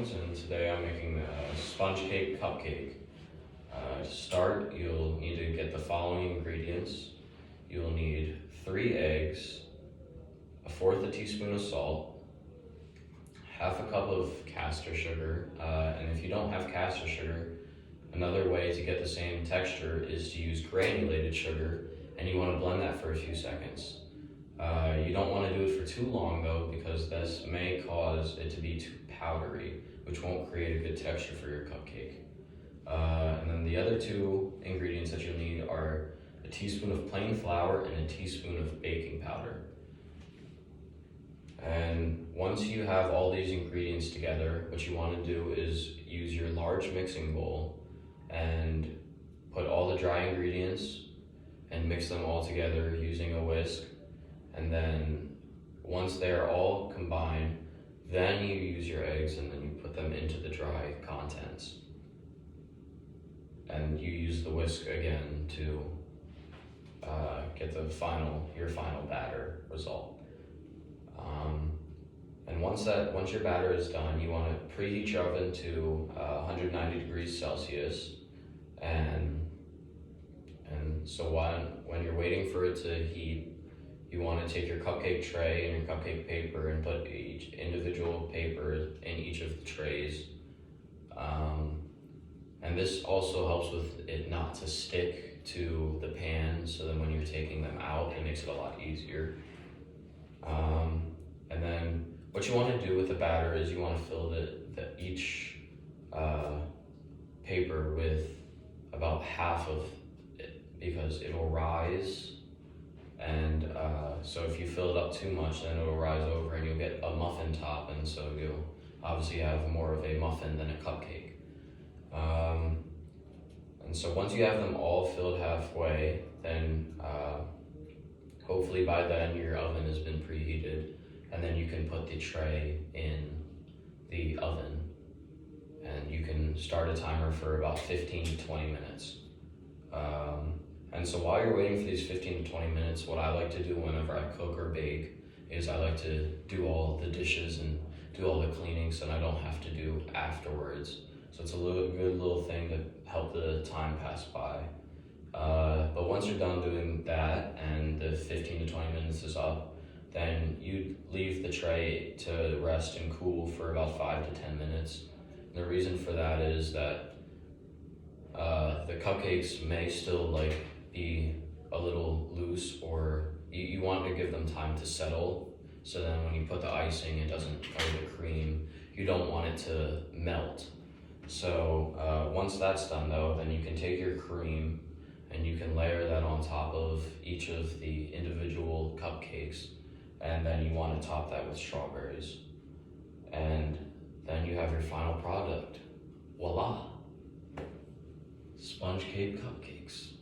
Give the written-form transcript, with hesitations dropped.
Jones, and today I'm making a sponge cake cupcake. To start, you'll need to get the following ingredients. You'll need 3 eggs, 1/4 teaspoon of salt, 1/2 cup of caster sugar, and if you don't have caster sugar, another way to get the same texture is to use granulated sugar, and you want to blend that for a few seconds. You don't want to do it for too long though, because this may cause it to be too powdery, which won't create a good texture for your cupcake. And then the other 2 ingredients that you'll need are a teaspoon of plain flour and a teaspoon of baking powder. And once you have all these ingredients together, what you want to do is use your large mixing bowl and put all the dry ingredients and mix them all together using a whisk. And then once they're all combined, then you use your eggs and then you put them into the dry contents. And you use the whisk again to get your final batter result. And once your batter is done, you want to preheat your oven to 190 degrees Celsius. And so when you're waiting for it to heat, you want to take your cupcake tray and your cupcake paper and put each individual paper in each of the trays. And this also helps with it not to stick to the pan, so then when you're taking them out, it makes it a lot easier. And then what you want to do with the batter is you want to fill each paper with about half of it, because it'll rise. And so if you fill it up too much, then it'll rise over and you'll get a muffin top, and so you'll obviously have more of a muffin than a cupcake. And so once you have them all filled halfway, then hopefully by then your oven has been preheated, and then you can put the tray in the oven, and you can start a timer for about 15 to 20 minutes. And so while you're waiting for these 15 to 20 minutes, what I like to do whenever I cook or bake is I like to do all the dishes and do all the cleaning, so I don't have to do afterwards. So it's a good little thing to help the time pass by. But once you're done doing that and the 15 to 20 minutes is up, then you leave the tray to rest and cool for about 5 to 10 minutes. And the reason for that is that the cupcakes may still be a little loose, or you want to give them time to settle, so then when you put the icing, it doesn't, or the cream, you don't want it to melt. So once that's done though, then you can take your cream and you can layer that on top of each of the individual cupcakes, and then you want to top that with strawberries. And then you have your final product. Voila! Sponge cake cupcakes.